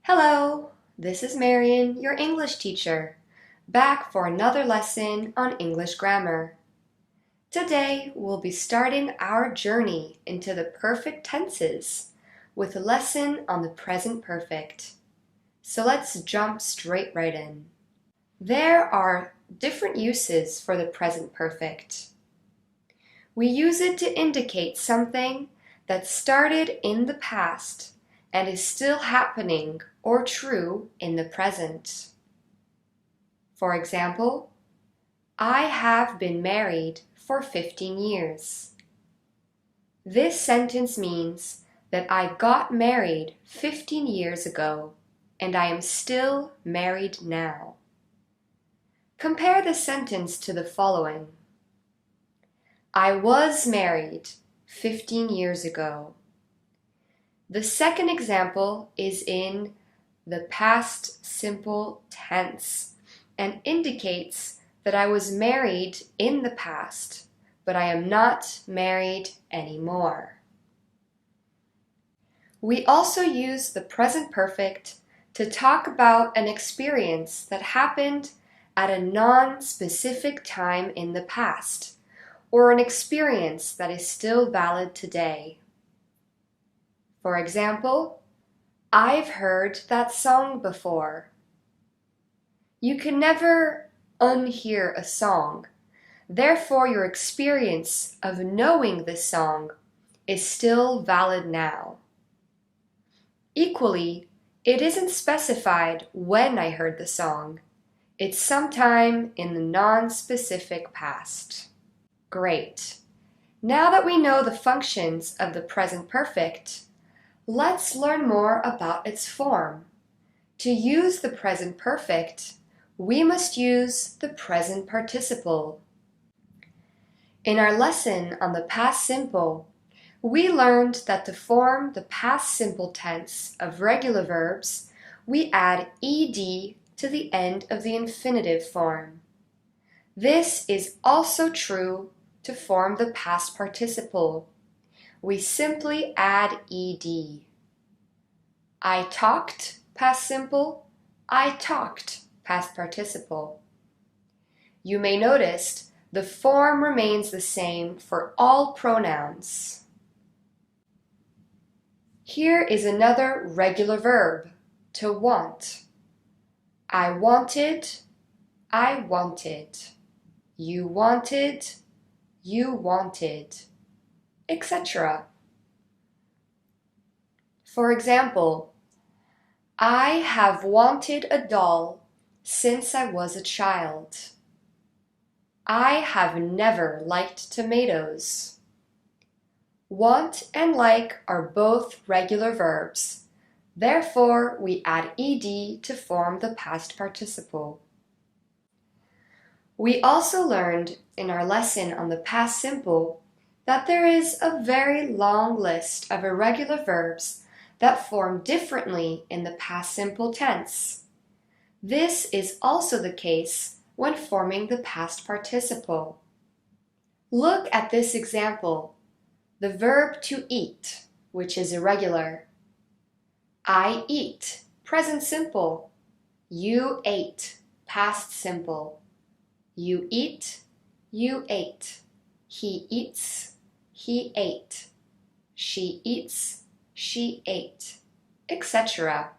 Hello, this is Marion, your English teacher, back for another lesson on English grammar. Today we'll be starting our journey into the perfect tenses with a lesson on the present perfect. So let's jump straight right in. There are different uses for the present perfect. We use it to indicate something that started in the past and is still happening or true in the present. For example, I have been married for 15 years. This sentence means that I got married 15 years ago and I am still married now. Compare the sentence to the following. I was married 15 years ago. The second example is in the past simple tense and indicates that I was married in the past, but I am not married anymore. We also use the present perfect to talk about an experience that happened at a non-specific time in the past, or an experience that is still valid today. For example, I've heard that song before. You can never unhear a song. Therefore, your experience of knowing this song is still valid now. Equally, it isn't specified when I heard the song. It's sometime in the non-specific past. Great. Now that we know the functions of the present perfect, let's learn more about its form. To use the present perfect, we must use the present participle. In our lesson on the past simple, we learned that to form the past simple tense of regular verbs, we add ed to the end of the infinitive form. This is also true to form the past participle. We simply add ed. I talked, past simple. I talked, past participle. You may notice the form remains the same for all pronouns. Here is another regular verb, to want. I wanted, I wanted. You wanted, you wanted, etc. For example, I have wanted a doll since I was a child. I have never liked tomatoes. Want and like are both regular verbs. Therefore, we add ed to form the past participle. We also learned in our lesson on the past simple that there is a very long list of irregular verbs that form differently in the past simple tense. This is also the case when forming the past participle. Look at this example, the verb to eat, which is irregular. I eat, present simple. You ate, past simple. You eat, you ate. He eats, he ate. She eats, she ate, etc.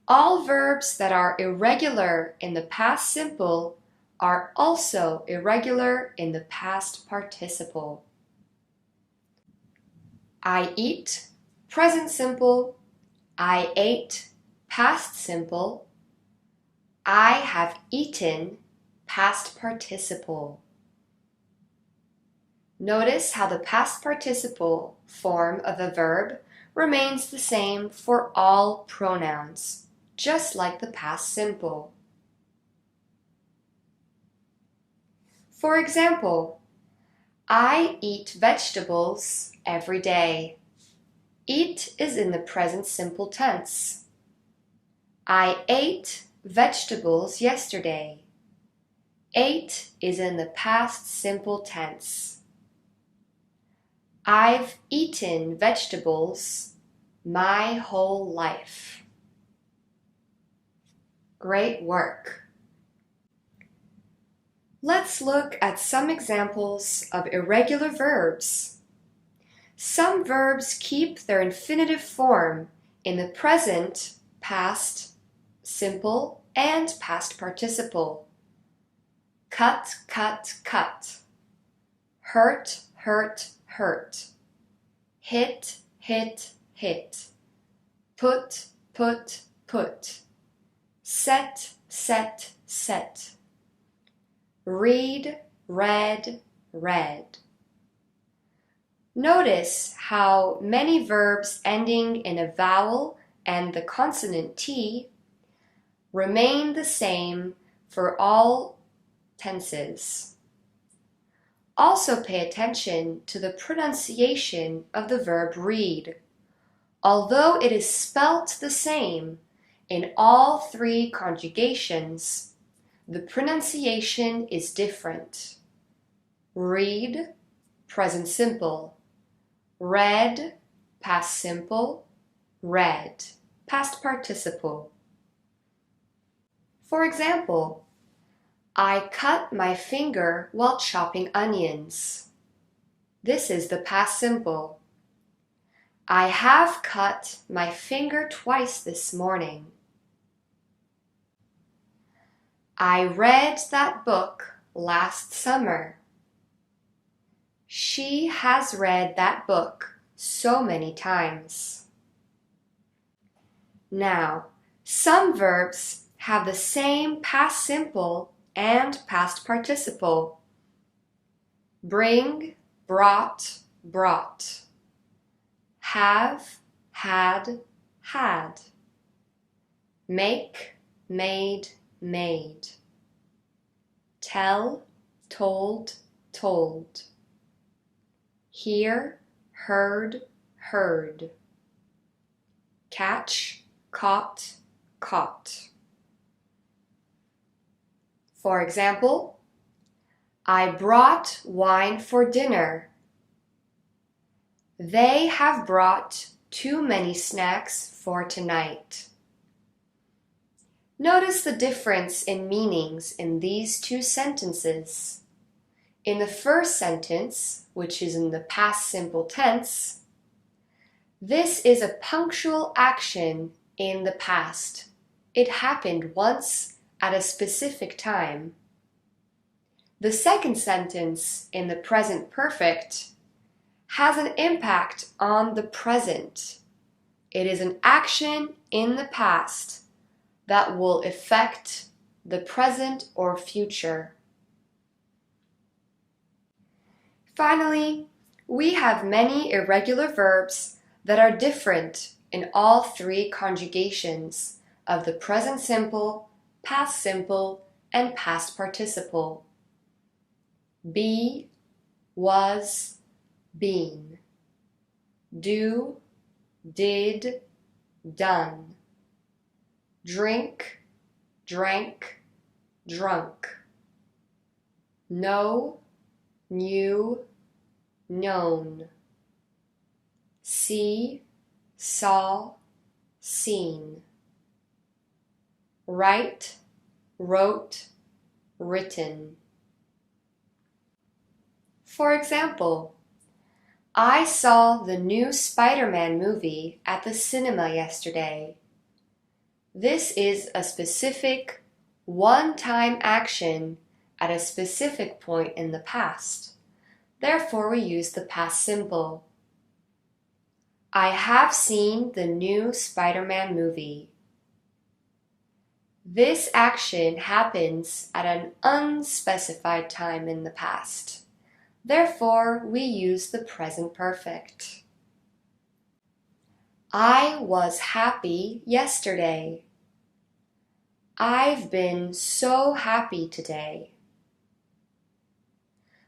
All verbs that are irregular in the past simple are also irregular in the past participle. I eat, present simple. I ate, past simple. I have eaten, past participle. Notice how the past participle form of a verb remains the same for all pronouns, just like the past simple. For example, I eat vegetables every day. Eat is in the present simple tense. I ate vegetables yesterday. Ate is in the past simple tense. I've eaten vegetables my whole life. Great work. Let's look at some examples of irregular verbs. Some verbs keep their infinitive form in the present, past, simple, and past participle. Cut, cut, cut. Hurt, hurt, hurt. Hit, hit, hit. Put, put, put. Set, set, set. Read, read, read. Notice how many verbs ending in a vowel and the consonant T remain the same for all tenses. Also pay attention to the pronunciation of the verb read. Although it is spelt the same in all three conjugations, the pronunciation is different. Read, present simple. Read, past simple. Read, past participle. For example, I cut my finger while chopping onions. This is the past simple. I have cut my finger twice this morning. I read that book last summer. She has read that book so many times. Now, some verbs have the same past simple and past participle. Bring, brought, brought. Have, had, had. Make, made, made. Tell, told, told. Hear, heard, heard. Catch, caught, caught. For example, I brought wine for dinner. They have brought too many snacks for tonight. Notice the difference in meanings in these two sentences. In the first sentence, which is in the past simple tense, this is a punctual action in the past. It happened once at a specific time. The second sentence in the present perfect has an impact on the present. It is an action in the past that will affect the present or future. Finally, we have many irregular verbs that are different in all three conjugations of the present simple, past simple, and past participle. Be, was, been. Do, did, done. Drink, drank, drunk. Know, knew, known. See, saw, seen. Write, wrote, written. For example, I saw the new Spider-Man movie at the cinema yesterday. This is a specific, one-time action at a specific point in the past. Therefore, we use the past simple. I have seen the new Spider-Man movie. This action happens at an unspecified time in the past. Therefore, we use the present perfect. I was happy yesterday. I've been so happy today.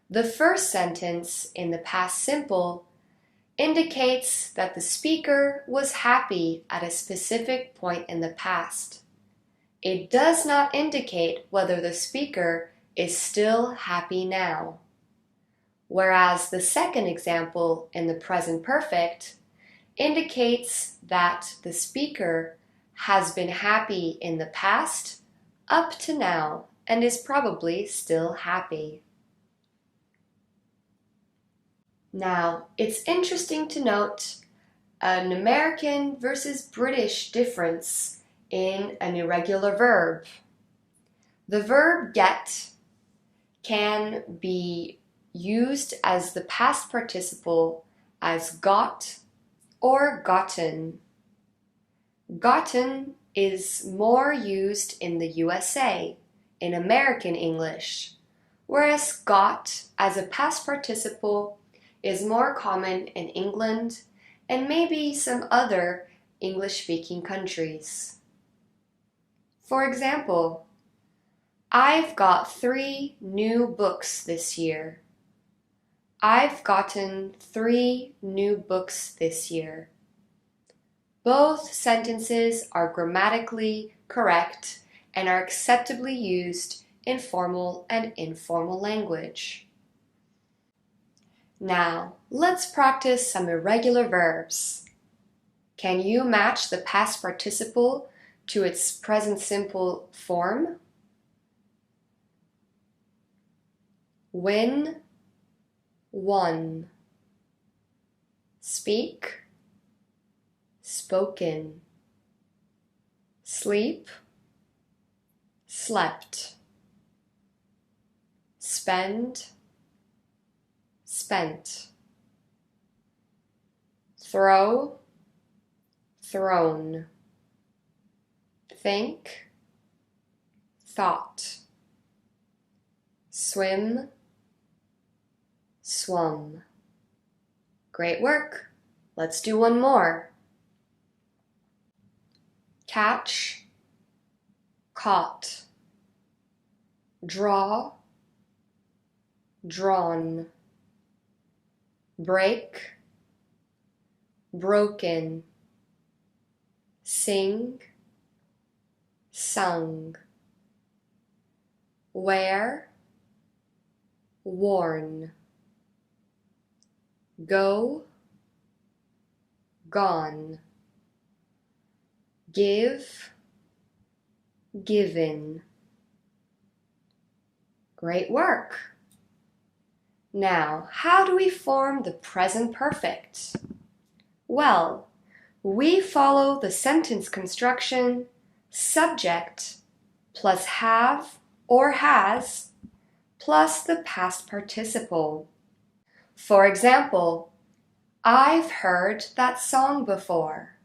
The first sentence in the past simple indicates that the speaker was happy at a specific point in the past. It does not indicate whether the speaker is still happy now. Whereas the second example in the present perfect indicates that the speaker has been happy in the past up to now and is probably still happy. Now, it's interesting to note an American versus British difference in an irregular verb. The verb get can be used as the past participle as got or gotten. Gotten is more used in the USA, in American English, whereas got as a past participle is more common in England and maybe some other English-speaking countries. For example, I've got 3 new books this year. I've gotten 3 new books this year. Both sentences are grammatically correct and are acceptably used in formal and informal language. Now, let's practice some irregular verbs. Can you match the past participle to its present simple form? Win, won. Speak, spoken. Sleep, slept. Spend, spent. Throw, thrown. Think, thought. Swim, swum. Great work. Let's do one more. Catch, caught. Draw, drawn. Break, broken. Sing, sung. Wear, worn. Go, gone. Give, given. Great work! Now, how do we form the present perfect? Well, we follow the sentence construction subject plus have or has plus the past participle. For example, I've heard that song before.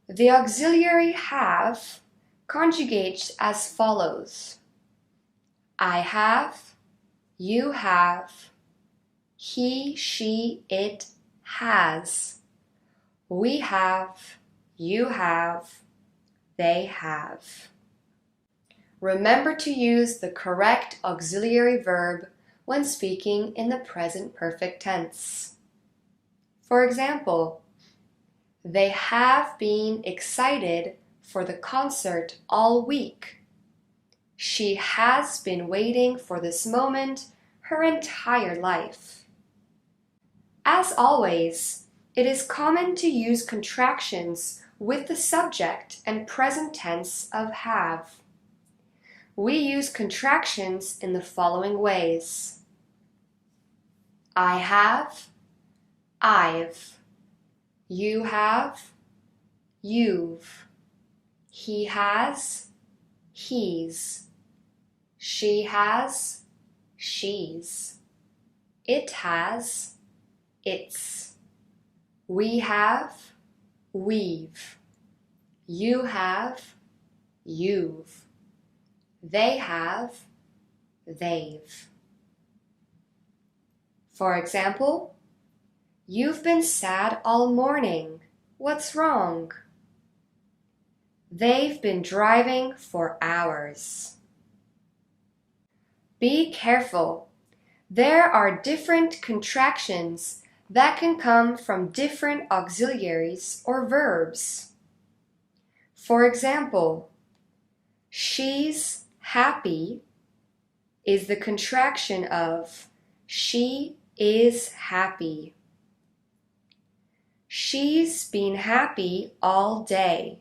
The auxiliary have conjugates as follows. I have, you have, he, she, it has. We have, you have, they have. Remember to use the correct auxiliary verb when speaking in the present perfect tense. For example, they have been excited for the concert all week. She has been waiting for this moment her entire life. As always, it is common to use contractions with the subject and present tense of have. We use contractions in the following ways. I have, I've. You have, you've. He has, he's. She has, she's. It has, its. We have, we've. You have, you've. They have, they've. For example, you've been sad all morning. What's wrong? They've been driving for hours. Be careful. There are different contractions that can come from different auxiliaries or verbs. For example, she's happy is the contraction of she is happy. She's been happy all day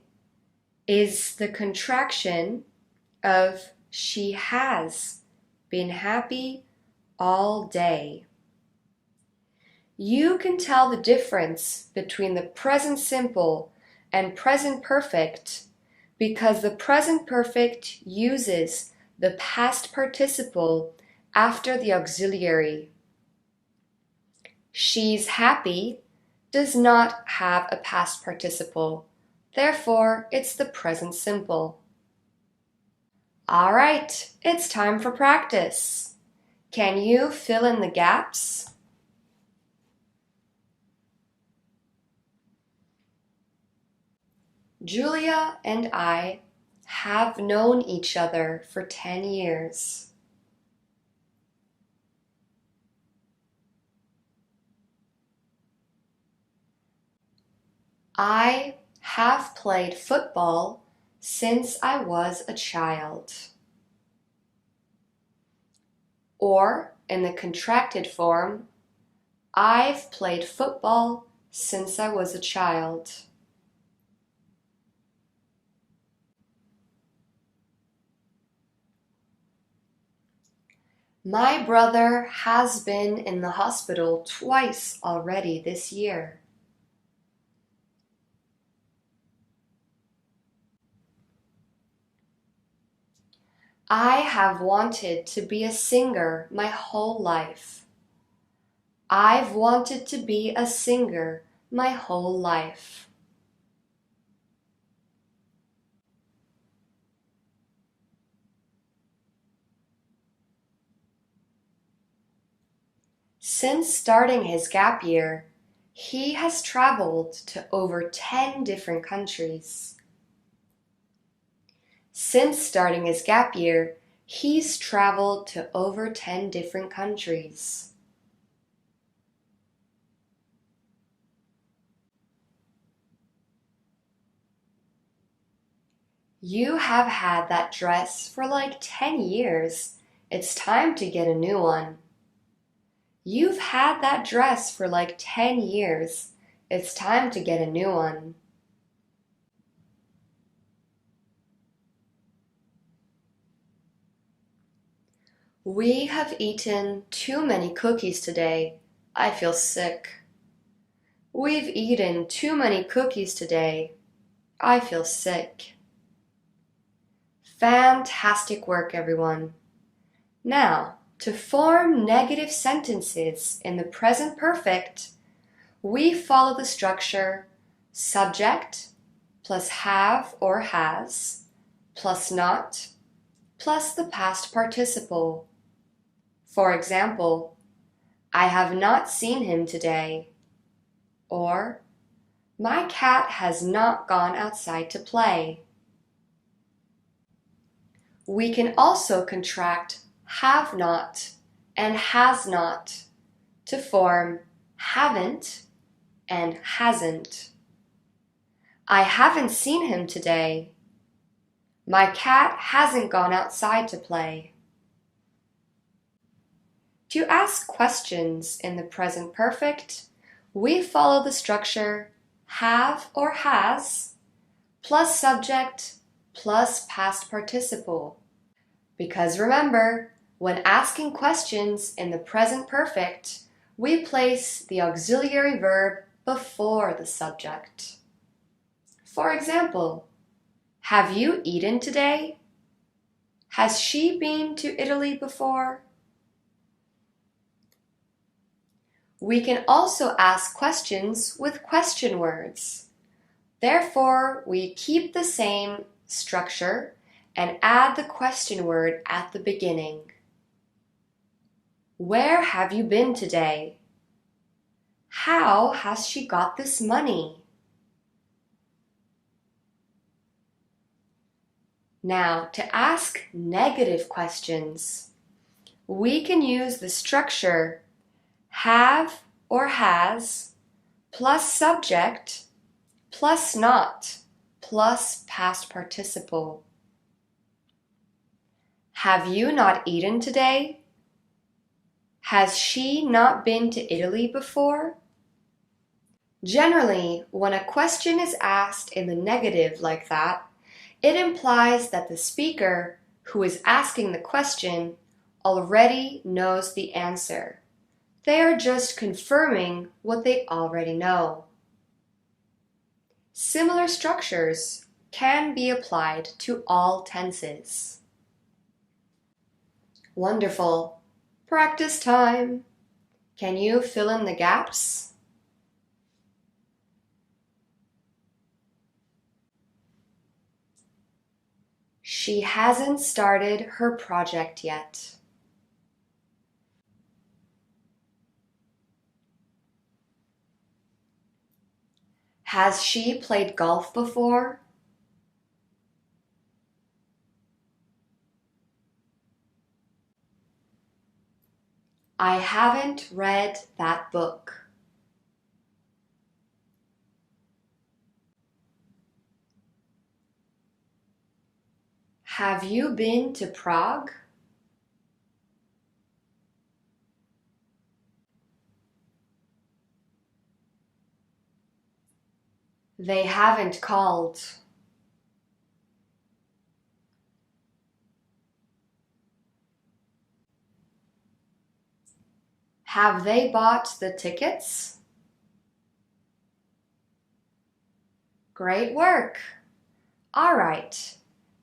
is the contraction of she has been happy all day. You can tell the difference between the present simple and present perfect because the present perfect uses the past participle after the auxiliary. She's happy does not have a past participle, therefore it's the present simple. All right, it's time for practice. Can you fill in the gaps? Julia and I have known each other for 10 years. I have played football since I was a child. Or, in the contracted form, I've played football since I was a child. My brother has been in the hospital twice already this year. I have wanted to be a singer my whole life. I've wanted to be a singer my whole life. Since starting his gap year, he has traveled to over 10 different countries. Since starting his gap year, he's traveled to over 10 different countries. You have had that dress for like 10 years. It's time to get a new one. You've had that dress for like 10 years. It's time to get a new one. We have eaten too many cookies today. I feel sick. We've eaten too many cookies today. I feel sick. Fantastic work, everyone. Now, to form negative sentences in the present perfect, we follow the structure subject plus have or has plus not plus the past participle. For example, I have not seen him today. Or, my cat has not gone outside to play. We can also contract have not and has not to form haven't and hasn't. I haven't seen him today. My cat hasn't gone outside to play. To ask questions in the present perfect, we follow the structure have or has plus subject plus past participle. Because remember, when asking questions in the present perfect, we place the auxiliary verb before the subject. For example, have you eaten today? Has she been to Italy before? We can also ask questions with question words. Therefore, we keep the same structure and add the question word at the beginning. Where have you been today? How has she got this money? Now, to ask negative questions, we can use the structure have or has plus subject plus not plus past participle. Have you not eaten today? Has she not been to Italy before? Generally, when a question is asked in the negative like that, It implies that the speaker, who is asking the question, already knows the answer. They are just confirming what they already know. Similar structures can be applied to all tenses. Wonderful. Practice time. Can you fill in the gaps? She hasn't started her project yet. Has she played golf before? I haven't read that book. Have you been to Prague? They haven't called. Have they bought the tickets? Great work! All right,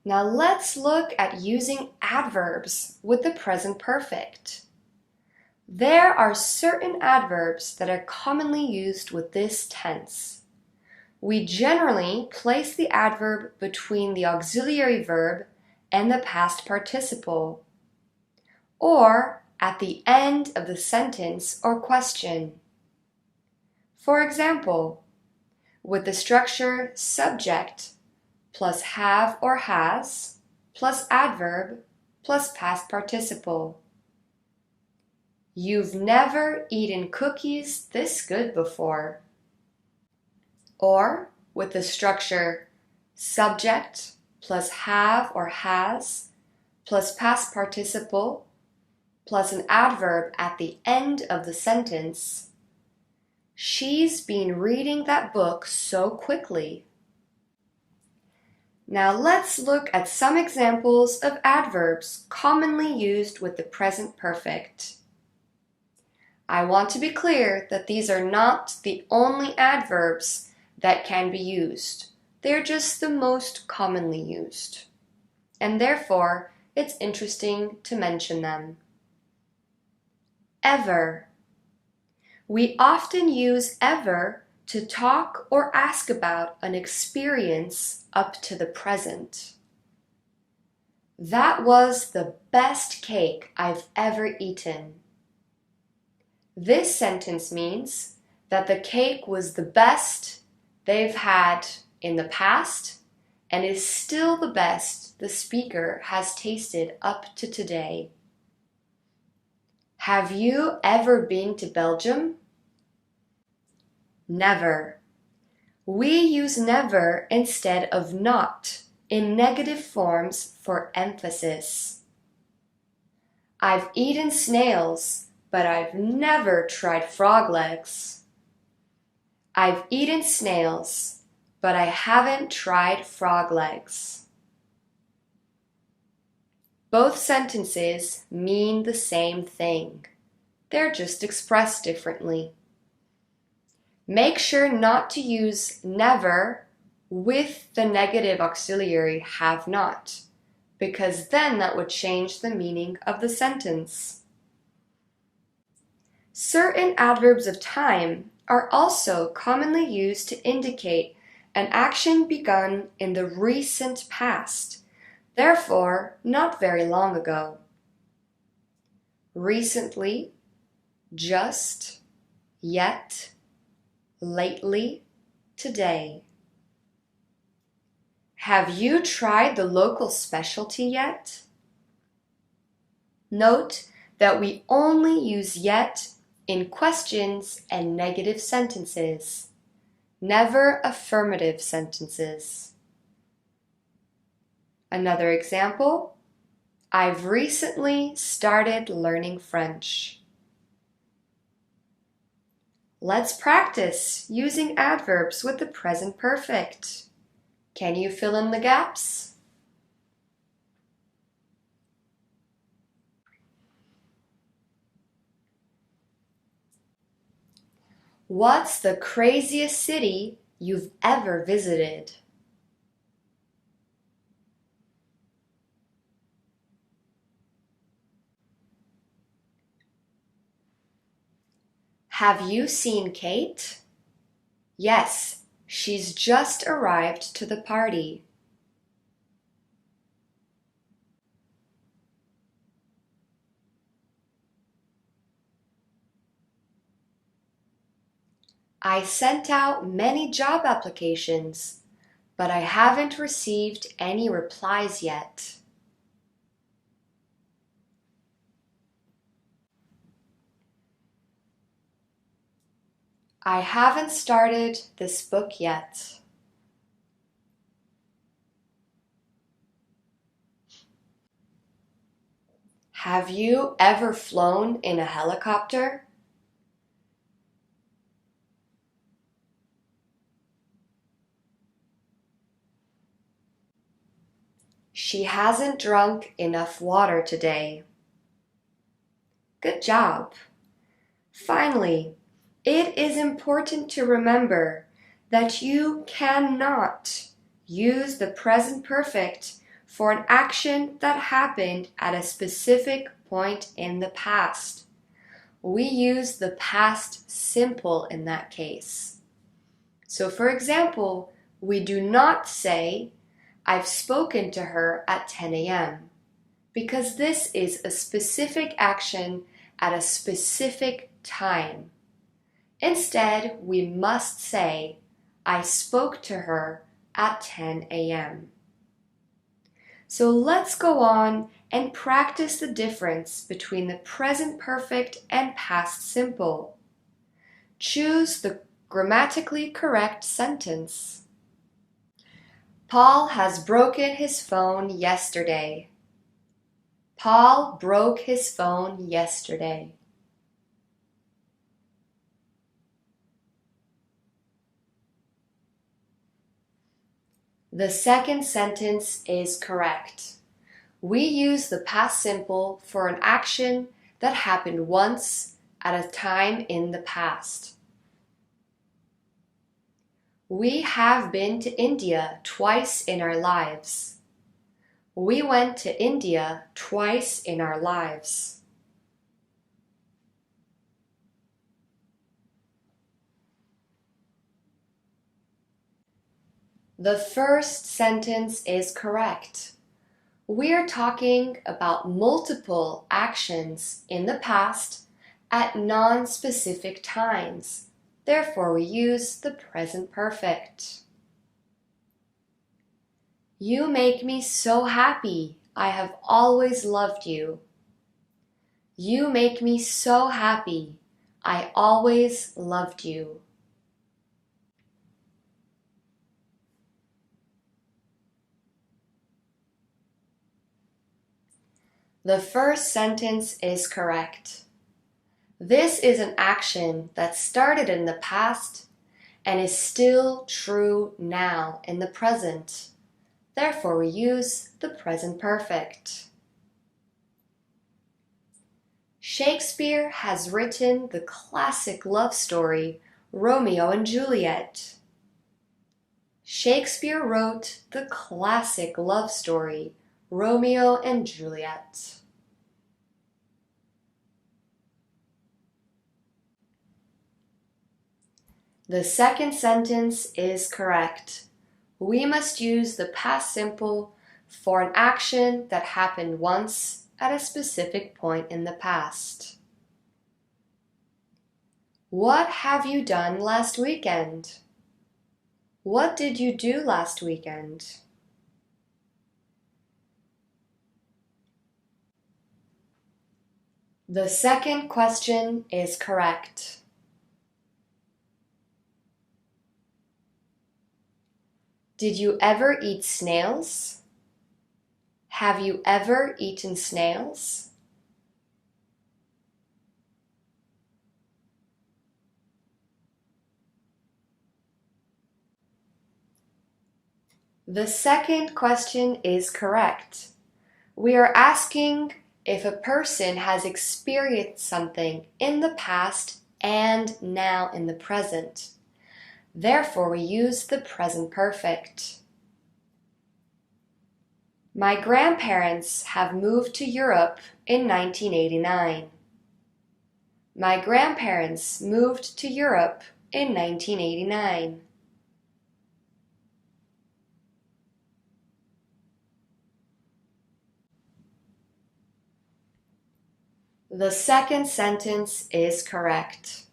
now let's look at using adverbs with the present perfect. There are certain adverbs that are commonly used with this tense. We generally place the adverb between the auxiliary verb and the past participle, or at the end of the sentence or question. For example, with the structure subject plus have or has plus adverb plus past participle. You've never eaten cookies this good before. Or with the structure subject plus have or has plus past participle plus an adverb at the end of the sentence. She's been reading that book so quickly. Now let's look at some examples of adverbs commonly used with the present perfect. I want to be clear that these are not the only adverbs that can be used. They're just the most commonly used. And therefore, it's interesting to mention them. Ever. We often use ever to talk or ask about an experience up to the present. That was the best cake I've ever eaten. This sentence means that the cake was the best they've had in the past and is still the best the speaker has tasted up to today. Have you ever been to Belgium? Never. We use never instead of not in negative forms for emphasis. I've eaten snails, but I've never tried frog legs. I've eaten snails, but I haven't tried frog legs. Both sentences mean the same thing. They're just expressed differently. Make sure not to use never with the negative auxiliary have not, because then that would change the meaning of the sentence. Certain adverbs of time are also commonly used to indicate an action begun in the recent past, therefore not very long ago. Recently, just, yet, lately, today. Have you tried the local specialty yet? Note that we only use yet in questions and negative sentences, never affirmative sentences. Another example, I've recently started learning French. Let's practice using adverbs with the present perfect. Can you fill in the gaps? What's the craziest city you've ever visited? Have you seen Kate? Yes, she's just arrived to the party. I sent out many job applications, but I haven't received any replies yet. I haven't started this book yet. Have you ever flown in a helicopter? She hasn't drunk enough water today. Good job. Finally, it is important to remember that you cannot use the present perfect for an action that happened at a specific point in the past. We use the past simple in that case. So for example, we do not say, I've spoken to her at 10 a.m. because this is a specific action at a specific time. Instead, we must say, I spoke to her at 10 a.m. So let's go on and practice the difference between the present perfect and past simple. Choose the grammatically correct sentence. Paul has broken his phone yesterday. Paul broke his phone yesterday. The second sentence is correct. We use the past simple for an action that happened once at a time in the past. We have been to India twice in our lives. We went to India twice in our lives. The first sentence is correct. We are talking about multiple actions in the past at non-specific times. Therefore, we use the present perfect. You make me so happy. I have always loved you. You make me so happy. I always loved you. The first sentence is correct. This is an action that started in the past and is still true now in the present. Therefore, we use the present perfect. Shakespeare has written the classic love story, Romeo and Juliet. Shakespeare wrote the classic love story, Romeo and Juliet. The second sentence is correct. We must use the past simple for an action that happened once at a specific point in the past. What have you done last weekend? What did you do last weekend? The second question is correct. Did you ever eat snails? Have you ever eaten snails? The second question is correct. We are asking if a person has experienced something in the past and now in the present. Therefore, we use the present perfect. My grandparents have moved to Europe in 1989. My grandparents moved to Europe in 1989. The second sentence is correct.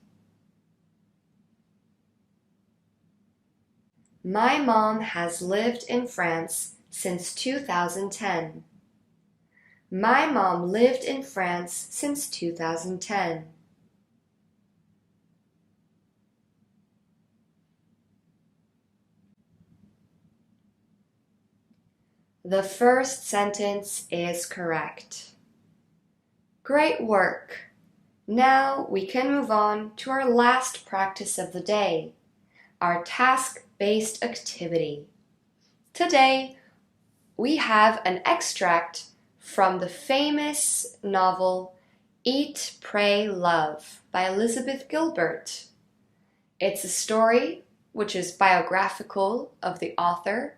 My mom has lived in France since 2010. My mom lived in France since 2010. The first sentence is correct. Great work! Now we can move on to our last practice of the day, our task-based activity. Today, we have an extract from the famous novel Eat, Pray, Love by Elizabeth Gilbert. It's a story which is biographical of the author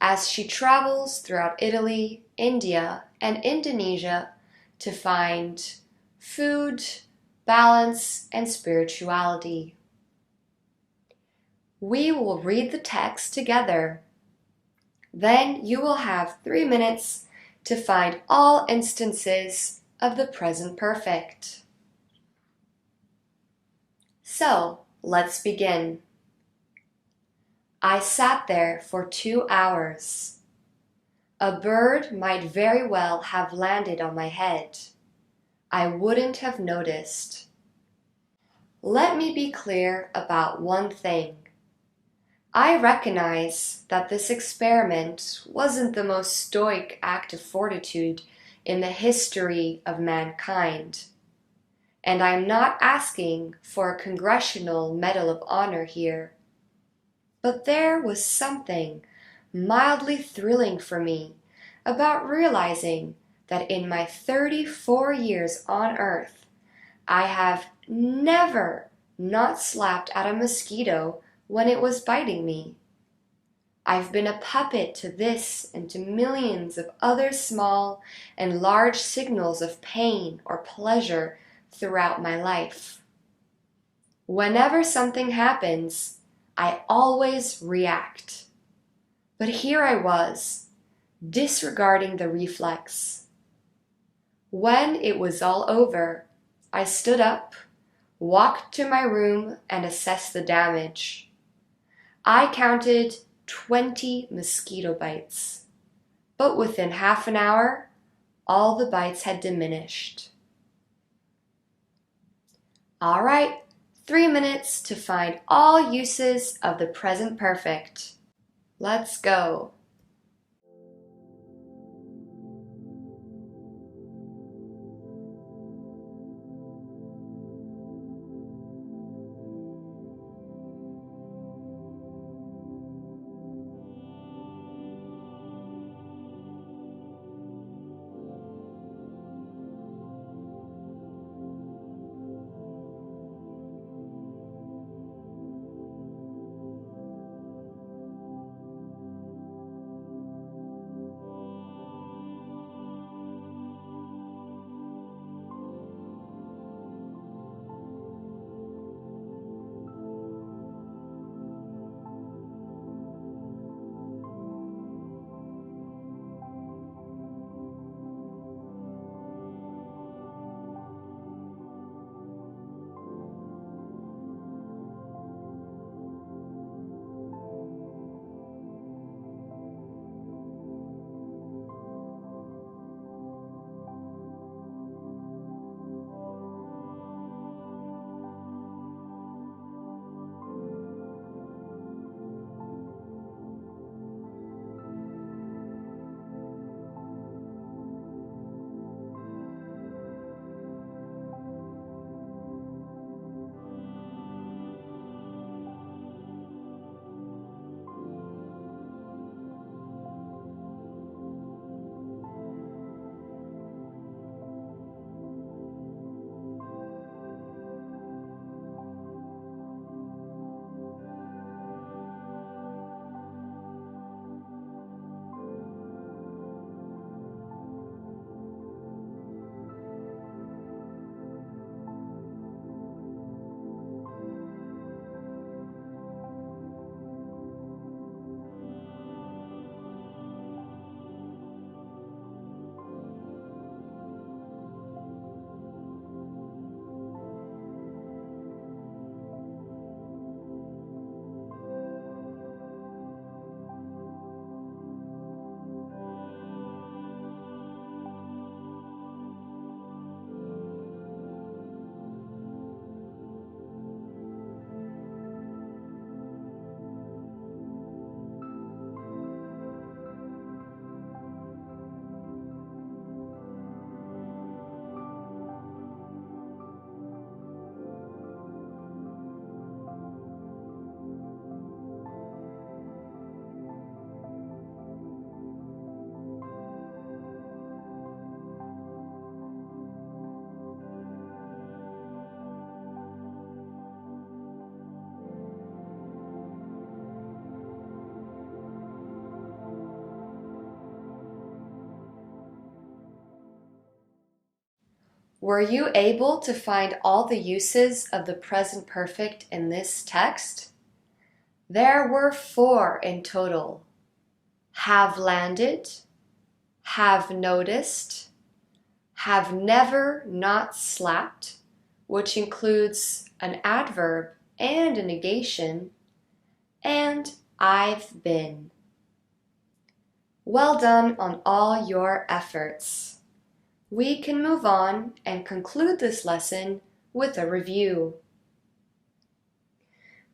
as she travels throughout Italy, India, and Indonesia to find food, balance, and spirituality. We will read the text together. Then you will have 3 minutes to find all instances of the present perfect. So, let's begin. I sat there for 2 hours. A bird might very well have landed on my head. I wouldn't have noticed. Let me be clear about one thing. I recognize that this experiment wasn't the most stoic act of fortitude in the history of mankind, and I'm not asking for a Congressional Medal of Honor here. But there was something mildly thrilling for me about realizing that in my 34 years on Earth, I have never not slapped at a mosquito when it was biting me. I've been a puppet to this and to millions of other small and large signals of pain or pleasure throughout my life. Whenever something happens, I always react. But here I was, disregarding the reflex. When it was all over, I stood up, walked to my room, and assessed the damage. I counted 20 mosquito bites, but within half an hour, all the bites had diminished. All right, 3 minutes to find all uses of the present perfect. Let's go. Were you able to find all the uses of the present perfect in this text? There were 4 in total. Have landed, have noticed, have never not slapped, which includes an adverb and a negation, and I've been. Well done on all your efforts. We can move on and conclude this lesson with a review.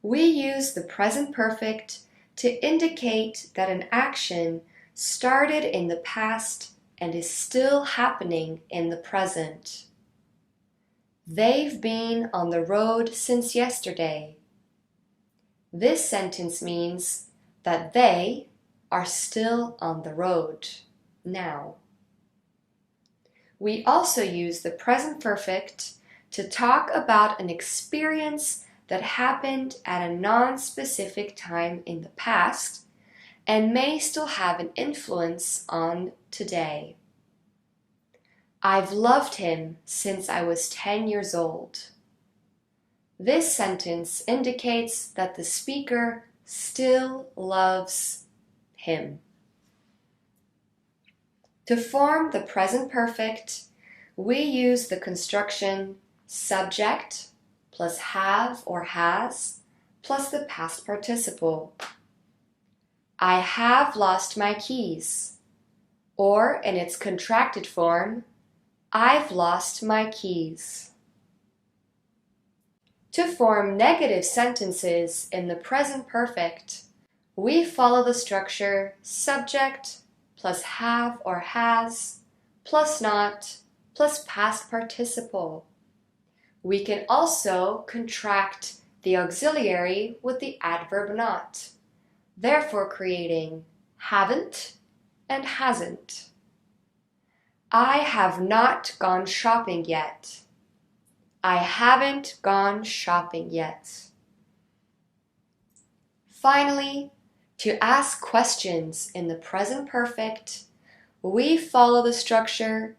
We use the present perfect to indicate that an action started in the past and is still happening in the present. They've been on the road since yesterday. This sentence means that they are still on the road now. We also use the present perfect to talk about an experience that happened at a non-specific time in the past and may still have an influence on today. I've loved him since I was 10 years old. This sentence indicates that the speaker still loves him. To form the present perfect, we use the construction subject plus have or has plus the past participle. I have lost my keys, or in its contracted form, I've lost my keys. To form negative sentences in the present perfect, we follow the structure subject plus have or has plus not plus past participle. We can also contract the auxiliary with the adverb not, therefore creating haven't and hasn't. I have not gone shopping yet. I haven't gone shopping yet. Finally, to ask questions in the present perfect, we follow the structure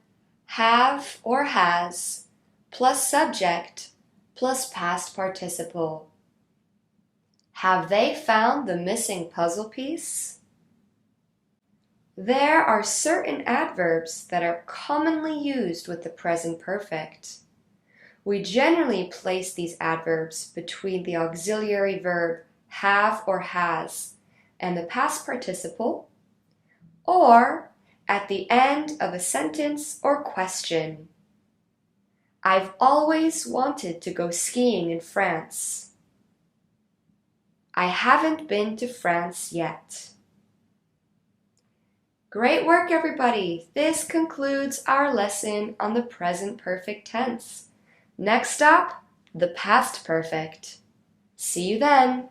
have or has plus subject plus past participle. Have they found the missing puzzle piece? There are certain adverbs that are commonly used with the present perfect. We generally place these adverbs between the auxiliary verb have or has and the past participle, or at the end of a sentence or question. I've always wanted to go skiing in France. I haven't been to France yet. Great work, everybody! This concludes our lesson on the present perfect tense. Next stop, the past perfect. See you then!